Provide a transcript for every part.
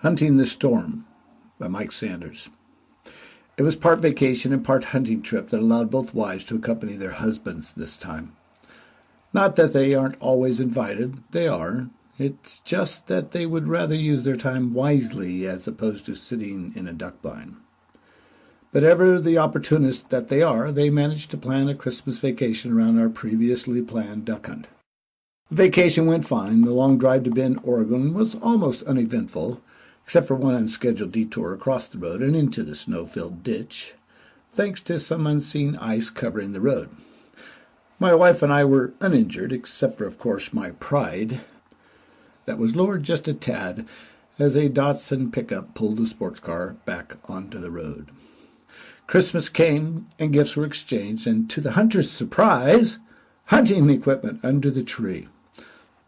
Hunting the Storm by Mike Sanders. It was part vacation and part hunting trip that allowed both wives to accompany their husbands this time. Not that they aren't always invited, they are. It's just that they would rather use their time wisely as opposed to sitting in a duck blind. But ever the opportunists that they are, they managed to plan a Christmas vacation around our previously planned duck hunt. The vacation went fine. The long drive to Bend, Oregon was almost uneventful, except for one unscheduled detour across the road and into the snow-filled ditch, thanks to some unseen ice covering the road. My wife and I were uninjured, except for, of course, my pride. That was lowered just a tad as a Datsun pickup pulled the sports car back onto the road. Christmas came, and gifts were exchanged, and to the hunter's surprise, hunting equipment under the tree.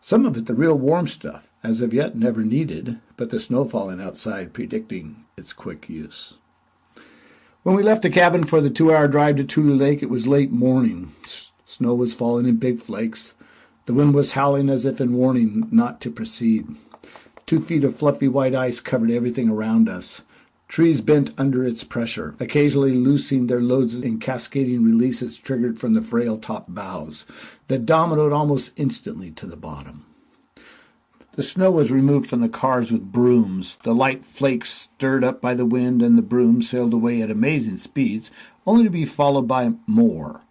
Some of it the real warm stuff, as of yet never needed, but the snow falling outside predicting its quick use. When we left the cabin for the 2-hour drive to Tule Lake, it was late morning. Snow was falling in big flakes. The wind was howling as if in warning not to proceed. 2 feet of fluffy white ice covered everything around us. Trees bent under its pressure, occasionally loosing their loads in cascading releases triggered from the frail top boughs that dominoed almost instantly to the bottom. The snow was removed from the cars with brooms. The light flakes stirred up by the wind, and the brooms sailed away at amazing speeds, only to be followed by more.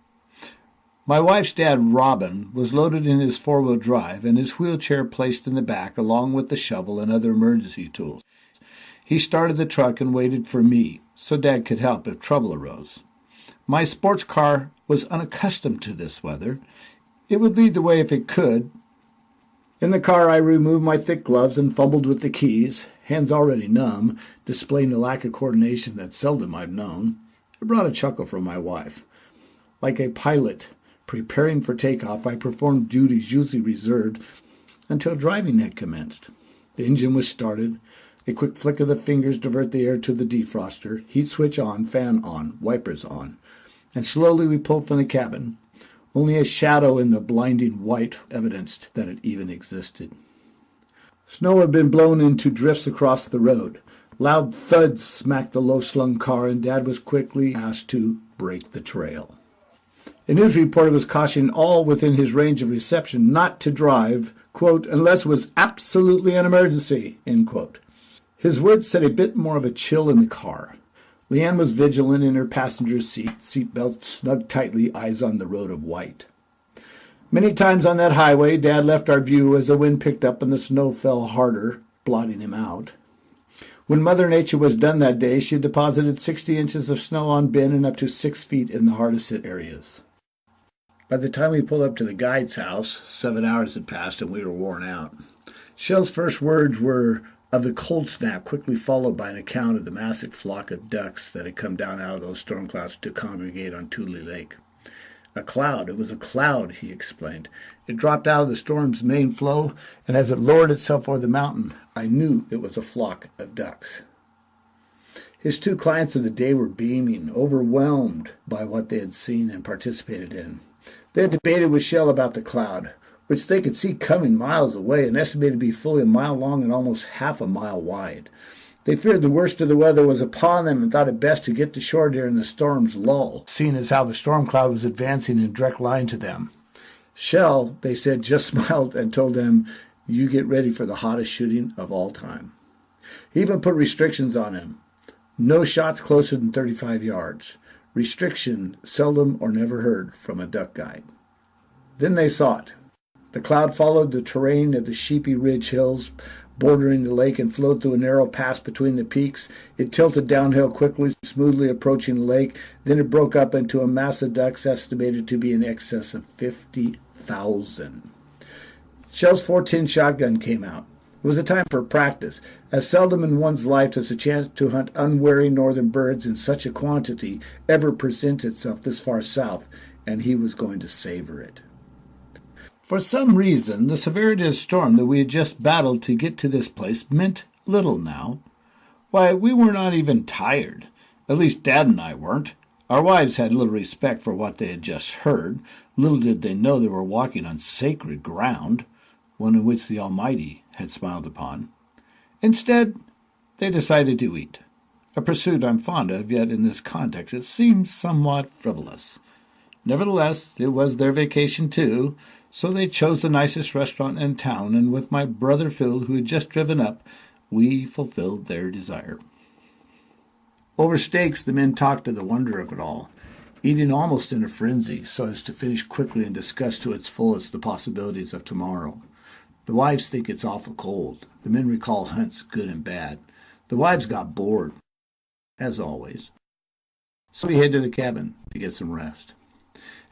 My wife's dad, Robin, was loaded in his 4-wheel drive and his wheelchair placed in the back along with the shovel and other emergency tools. He started the truck and waited for me, so Dad could help if trouble arose. My sports car was unaccustomed to this weather. It would lead the way if it could. In the car, I removed my thick gloves and fumbled with the keys, hands already numb, displaying a lack of coordination that seldom I've known. It brought a chuckle from my wife. Like a pilot preparing for takeoff, I performed duties usually reserved until driving had commenced. The engine was started. A quick flick of the fingers divert the air to the defroster, heat switch on, fan on, wipers on, and slowly we pulled from the cabin. Only a shadow in the blinding white evidenced that it even existed. Snow had been blown into drifts across the road. Loud thuds smacked the low-slung car, and Dad was quickly asked to break the trail. A news reporter was cautioning all within his range of reception not to drive, quote, unless it was absolutely an emergency, end quote. His words set a bit more of a chill in the car. Leanne was vigilant in her passenger seat, seatbelt snug tightly, eyes on the road of white. Many times on that highway, Dad left our view as the wind picked up and the snow fell harder, blotting him out. When Mother Nature was done that day, she had deposited 60 inches of snow on Bend and up to 6 feet in the hardest-hit areas. By the time we pulled up to the guide's house, 7 hours had passed and we were worn out. Shell's first words were of the cold snap, quickly followed by an account of the massive flock of ducks that had come down out of those storm clouds to congregate on Tule Lake. A cloud. It was a cloud, he explained. It dropped out of the storm's main flow, and as it lowered itself over the mountain, I knew it was a flock of ducks. His 2 clients of the day were beaming, overwhelmed by what they had seen and participated in. They had debated with Shell about the cloud, which they could see coming miles away and estimated to be fully a mile long and almost half a mile wide. They feared the worst of the weather was upon them and thought it best to get to shore during the storm's lull, seeing as how the storm cloud was advancing in direct line to them. Shell, they said, just smiled and told them, you get ready for the hottest shooting of all time. He even put restrictions on him. No shots closer than 35 yards. Restriction seldom or never heard from a duck guide. Then they saw it. The cloud followed the terrain of the sheepy ridge hills bordering the lake and flowed through a narrow pass between the peaks. It tilted downhill quickly, smoothly approaching the lake. Then it broke up into a mass of ducks estimated to be in excess of 50,000. Shell's .410 shotgun came out. It was a time for practice, as seldom in one's life does a chance to hunt unwary northern birds in such a quantity ever present itself this far south, and he was going to savor it. For some reason, the severity of the storm that we had just battled to get to this place meant little now. Why, we were not even tired. At least Dad and I weren't. Our wives had little respect for what they had just heard. Little did they know they were walking on sacred ground, one in which the Almighty had smiled upon. Instead, they decided to eat, a pursuit I'm fond of, yet in this context it seems somewhat frivolous. Nevertheless, it was their vacation too, so they chose the nicest restaurant in town, and with my brother Phil, who had just driven up, we fulfilled their desire. Over steaks, the men talked of the wonder of it all, eating almost in a frenzy so as to finish quickly and discuss to its fullest the possibilities of tomorrow. The wives think it's awful cold. The men recall hunts, good and bad. The wives got bored, as always. So we head to the cabin to get some rest.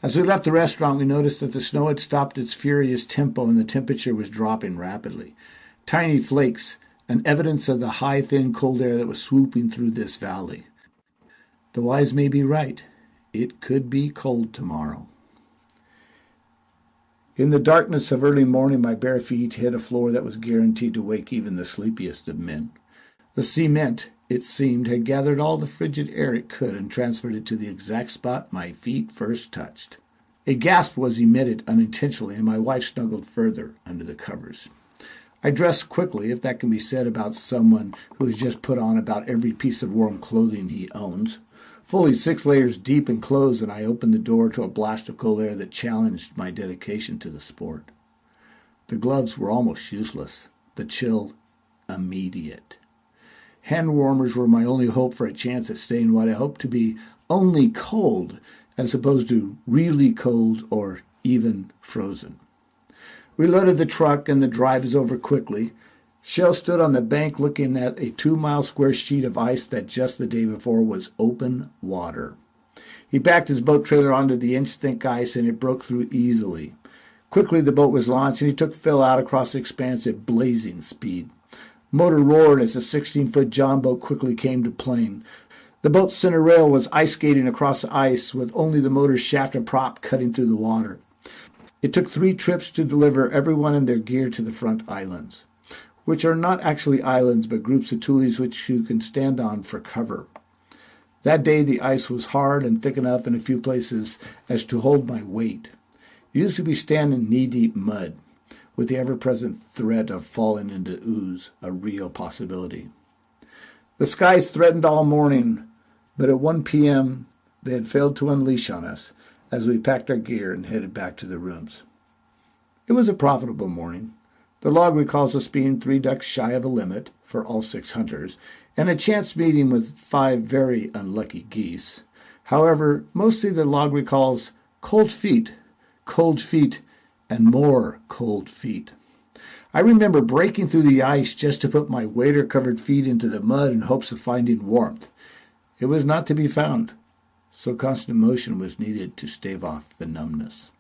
As we left the restaurant, we noticed that the snow had stopped its furious tempo and the temperature was dropping rapidly. Tiny flakes, an evidence of the high, thin, cold air that was swooping through this valley. The wives may be right. It could be cold tomorrow. In the darkness of early morning, my bare feet hit a floor that was guaranteed to wake even the sleepiest of men. The cement, it seemed, had gathered all the frigid air it could and transferred it to the exact spot my feet first touched. A gasp was emitted unintentionally, and my wife snuggled further under the covers. I dressed quickly, if that can be said about someone who has just put on about every piece of warm clothing he owns. Fully 6 layers deep in clothes, and I opened the door to a blast of cold air that challenged my dedication to the sport. The gloves were almost useless, the chill immediate. Hand warmers were my only hope for a chance at staying what I hoped to be only cold, as opposed to really cold or even frozen. We loaded the truck, and the drive was over quickly. Shell stood on the bank looking at a 2-mile square sheet of ice that just the day before was open water. He backed his boat trailer onto the inch-thick ice, and it broke through easily. Quickly the boat was launched, and he took Phil out across the expanse at blazing speed. Motor roared as the 16-foot John boat quickly came to plane. The boat's center rail was ice skating across the ice, with only the motor's shaft and prop cutting through the water. It took 3 trips to deliver everyone and their gear to the front islands, which are not actually islands but groups of tules which you can stand on for cover. That day the ice was hard and thick enough in a few places as to hold my weight. Used to be standing knee-deep mud, with the ever-present threat of falling into ooze, a real possibility. The skies threatened all morning, but at 1 p.m. they had failed to unleash on us as we packed our gear and headed back to the rooms. It was a profitable morning. The log recalls us being 3 ducks shy of a limit for all 6 hunters, and a chance meeting with 5 very unlucky geese. However, mostly the log recalls cold feet, and more cold feet. I remember breaking through the ice just to put my wader-covered feet into the mud in hopes of finding warmth. It was not to be found, so constant motion was needed to stave off the numbness.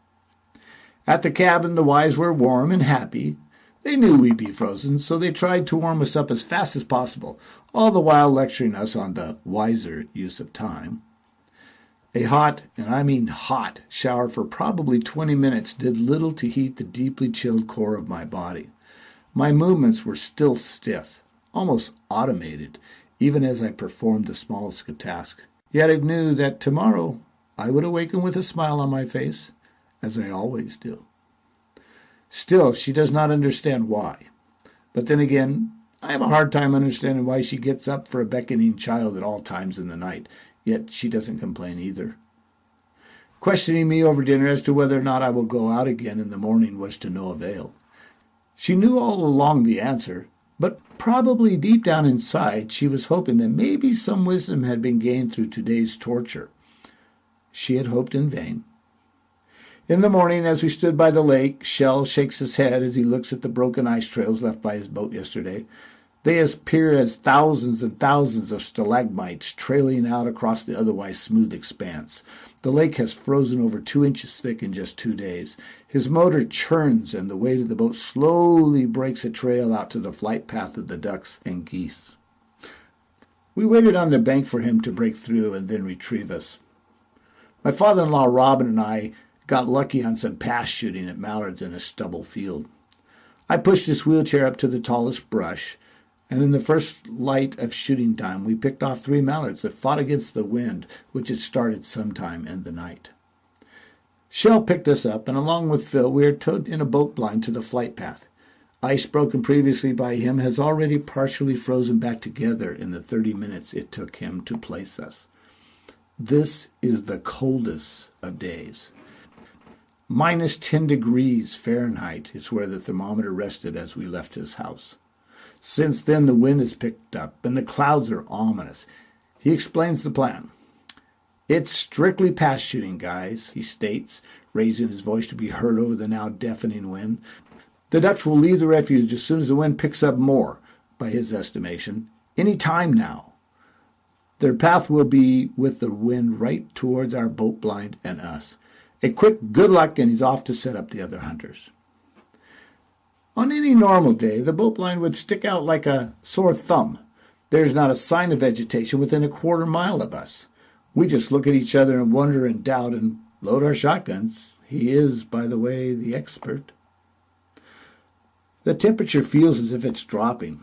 At the cabin, the wives were warm and happy. They knew we'd be frozen, so they tried to warm us up as fast as possible, all the while lecturing us on the wiser use of time. A hot, and I mean hot, shower for probably 20 minutes did little to heat the deeply chilled core of my body. My movements were still stiff, almost automated, even as I performed the smallest of tasks. Yet I knew that tomorrow I would awaken with a smile on my face, as I always do. Still, she does not understand why. But then again, I have a hard time understanding why she gets up for a beckoning child at all times in the night, yet she doesn't complain either. Questioning me over dinner as to whether or not I will go out again in the morning was to no avail. She knew all along the answer, but probably deep down inside she was hoping that maybe some wisdom had been gained through today's torture. She had hoped in vain. In the morning, as we stood by the lake, Shell shakes his head as he looks at the broken ice trails left by his boat yesterday. They appear as thousands and thousands of stalagmites trailing out across the otherwise smooth expanse. The lake has frozen over 2 inches thick in just 2 days. His motor churns, and the weight of the boat slowly breaks a trail out to the flight path of the ducks and geese. We waited on the bank for him to break through and then retrieve us. My father-in-law Robin and I got lucky on some pass shooting at mallards in a stubble field. I pushed his wheelchair up to the tallest brush, and in the first light of shooting time we picked off 3 mallards that fought against the wind, which had started sometime in the night. Shell picked us up, and along with Phil we were towed in a boat blind to the flight path. Ice broken previously by him has already partially frozen back together in the 30 minutes it took him to place us. This is the coldest of days. Minus 10 degrees Fahrenheit is where the thermometer rested as we left his house. Since then, the wind has picked up, and the clouds are ominous. He explains the plan. "It's strictly pass shooting, guys," he states, raising his voice to be heard over the now deafening wind. "The Dutch will leave the refuge as soon as the wind picks up more, by his estimation, any time now. Their path will be with the wind right towards our boat blind and us. A quick good luck, and he's off to set up the other hunters." On any normal day, the boat blind would stick out like a sore thumb. There's not a sign of vegetation within a quarter mile of us. We just look at each other and wonder and doubt and load our shotguns. He is, by the way, the expert. The temperature feels as if it's dropping,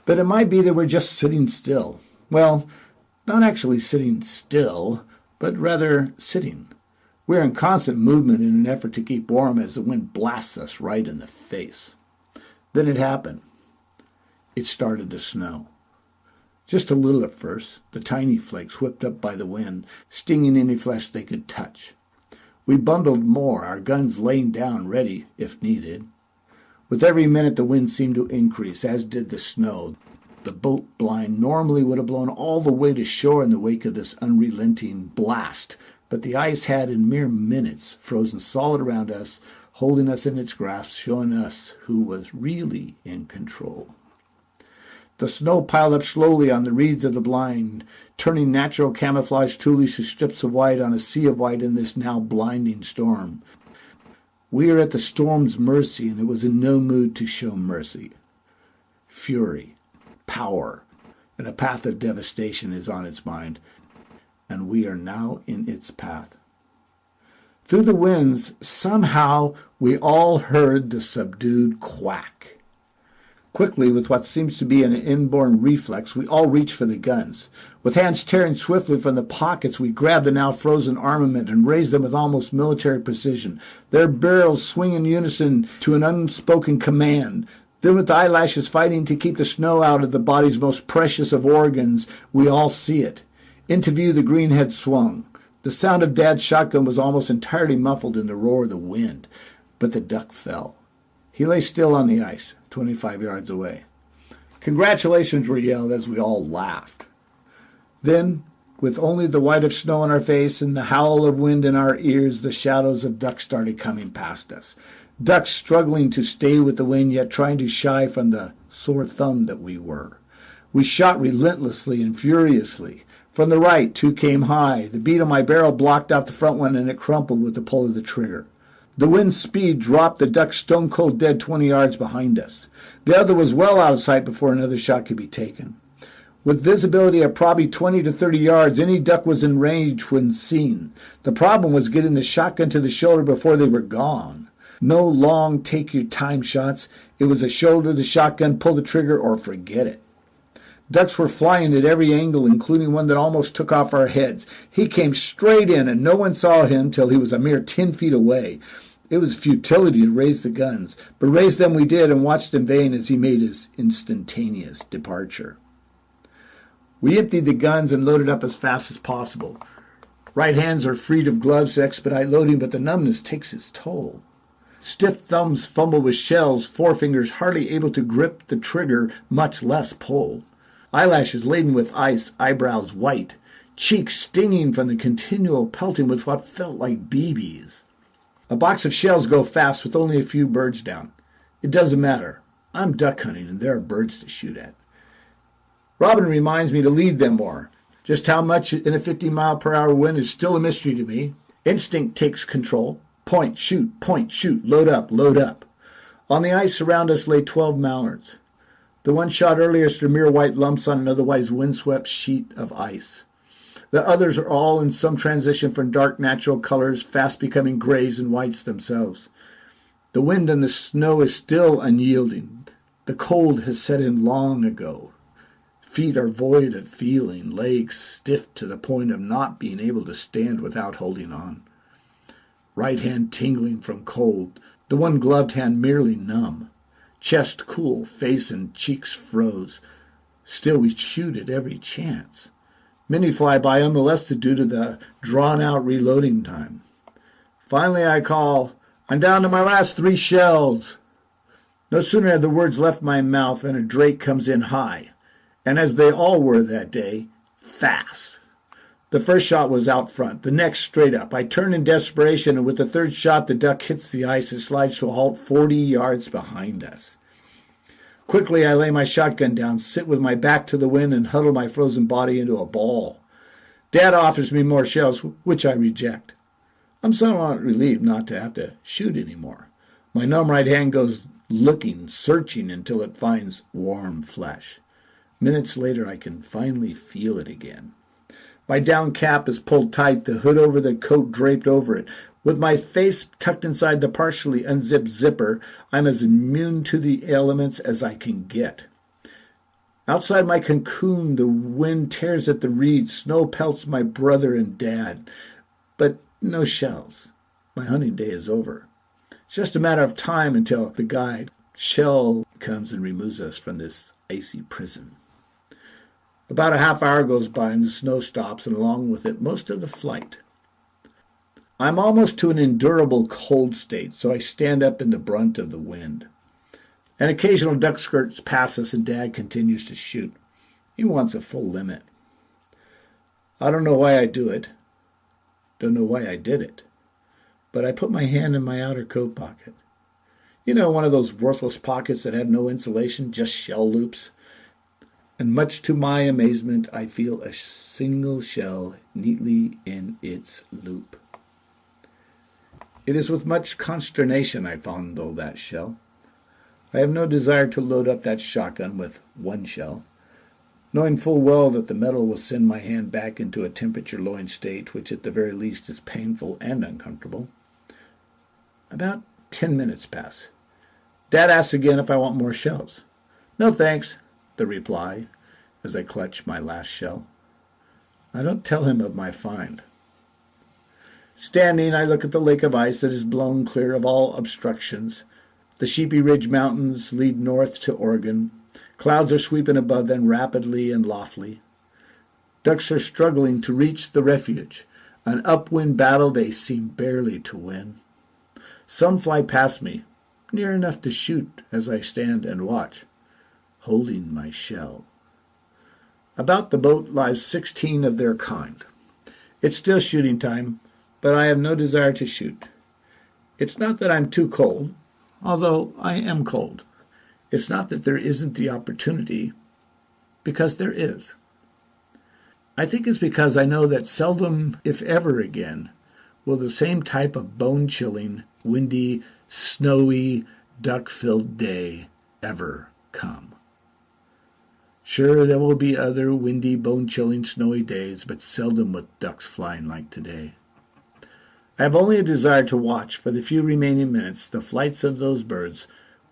but it might be that we're just sitting still. Well, not actually sitting still, but rather sitting. We're in constant movement in an effort to keep warm as the wind blasts us right in the face. Then it happened. It started to snow. Just a little at first, the tiny flakes whipped up by the wind, stinging any flesh they could touch. We bundled more, our guns laying down ready if needed. With every minute the wind seemed to increase, as did the snow. The boat blind normally would have blown all the way to shore in the wake of this unrelenting blast, but the ice had in mere minutes frozen solid around us, holding us in its grasp, showing us who was really in control. The snow piled up slowly on the reeds of the blind, turning natural camouflage tules to strips of white on a sea of white in this now blinding storm. We are at the storm's mercy, and it was in no mood to show mercy. Fury, power, and a path of devastation is on its mind, and we are now in its path. Through the winds, somehow we all heard the subdued quack. Quickly, with what seems to be an inborn reflex, we all reach for the guns. With hands tearing swiftly from the pockets, we grab the now frozen armament and raise them with almost military precision. Their barrels swing in unison to an unspoken command. Then, with eyelashes fighting to keep the snow out of the body's most precious of organs, we all see it. Into view the green head swung. The sound of Dad's shotgun was almost entirely muffled in the roar of the wind, but the duck fell. He lay still on the ice, 25 yards away. Congratulations were yelled as we all laughed. Then, with only the white of snow on our face and the howl of wind in our ears, the shadows of ducks started coming past us. Ducks struggling to stay with the wind, yet trying to shy from the sore thumb that we were. We shot relentlessly and furiously. From the right, two came high. The bead on my barrel blocked out the front one, and it crumpled with the pull of the trigger. The wind's speed dropped the duck stone-cold dead 20 yards behind us. The other was well out of sight before another shot could be taken. With visibility of probably 20 to 30 yards, any duck was in range when seen. The problem was getting the shotgun to the shoulder before they were gone. No long take-your-time shots. It was a shoulder, the shotgun, pull the trigger, or forget it. Ducks were flying at every angle, including one that almost took off our heads. He came straight in, and no one saw him till he was a mere 10 feet away. It was futility to raise the guns, but raise them we did and watched in vain as he made his instantaneous departure. We emptied the guns and loaded up as fast as possible. Right hands are freed of gloves to expedite loading, but the numbness takes its toll. Stiff thumbs fumble with shells, forefingers hardly able to grip the trigger, much less pull. Eyelashes laden with ice, eyebrows white, cheeks stinging from the continual pelting with what felt like BBs. A box of shells go fast with only a few birds down. It doesn't matter. I'm duck hunting and there are birds to shoot at. Robin reminds me to lead them more. Just how much in a 50-mile-per-hour wind is still a mystery to me. Instinct takes control. Point, shoot, load up, load up. On the ice around us lay 12 mallards. The one shot earliest are mere white lumps on an otherwise windswept sheet of ice. The others are all in some transition from dark natural colors, fast becoming grays and whites themselves. The wind and the snow is still unyielding. The cold has set in long ago. Feet are void of feeling, legs stiff to the point of not being able to stand without holding on. Right hand tingling from cold, the one gloved hand merely numb. Chest cool, face and cheeks froze. Still we shoot at every chance. Many fly by unmolested due to the drawn-out reloading time. Finally I call, "I'm down to my last 3 shells." No sooner had the words left my mouth than a Drake comes in high, and as they all were that day, fast. The first shot was out front, the next straight up. I turn in desperation, and with the third shot, the duck hits the ice and slides to a halt 40 yards behind us. Quickly, I lay my shotgun down, sit with my back to the wind, and huddle my frozen body into a ball. Dad offers me more shells, which I reject. I'm somewhat relieved not to have to shoot anymore. My numb right hand goes looking, searching until it finds warm flesh. Minutes later, I can finally feel it again. My down cap is pulled tight, the hood over the coat draped over it. With my face tucked inside the partially unzipped zipper, I'm as immune to the elements as I can get. Outside my cocoon, the wind tears at the reeds, snow pelts my brother and Dad. But no shells. My hunting day is over. It's just a matter of time until the guide, Shell, comes and removes us from this icy prison. About a half hour goes by and the snow stops, and along with it most of the flight. I'm almost to an endurable cold state, so I stand up in the brunt of the wind. An occasional duck skirts past us, and Dad continues to shoot. He wants a full limit. I don't know why I do it. Don't know why I did it. But I put my hand in my outer coat pocket. You know, one of those worthless pockets that have no insulation, just shell loops. And much to my amazement, I feel a single shell neatly in its loop. It is with much consternation I fondle that shell. I have no desire to load up that shotgun with 1 shell, knowing full well that the metal will send my hand back into a temperature-lowering state, which at the very least is painful and uncomfortable. About 10 minutes pass. Dad asks again if I want more shells. "No, thanks," the reply, as I clutch my last shell. I don't tell him of my find. Standing, I look at the lake of ice that is blown clear of all obstructions. The Sheepy Ridge Mountains lead north to Oregon. Clouds are sweeping above them rapidly and loftily. Ducks are struggling to reach the refuge. An upwind battle they seem barely to win. Some fly past me, near enough to shoot as I stand and watch, holding my shell. About the boat lies 16 of their kind. It's still shooting time, but I have no desire to shoot. It's not that I'm too cold, although I am cold. It's not that there isn't the opportunity, because there is. I think it's because I know that seldom, if ever again, will the same type of bone-chilling, windy, snowy, duck-filled day ever come. Sure, there will be other windy, bone-chilling, snowy days, but seldom with ducks flying like today. I have only a desire to watch for the few remaining minutes the flights of those birds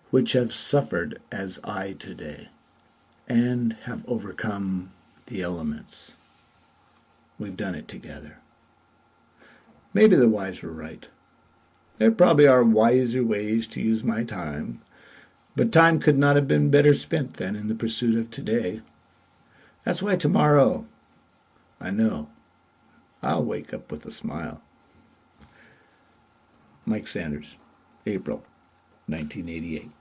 which have suffered as I today, and have overcome the elements. We've done it together. Maybe the wise were right. There probably are wiser ways to use my time, but time could not have been better spent than in the pursuit of today. That's why tomorrow, I know, I'll wake up with a smile. Mike Sanders, April 1988.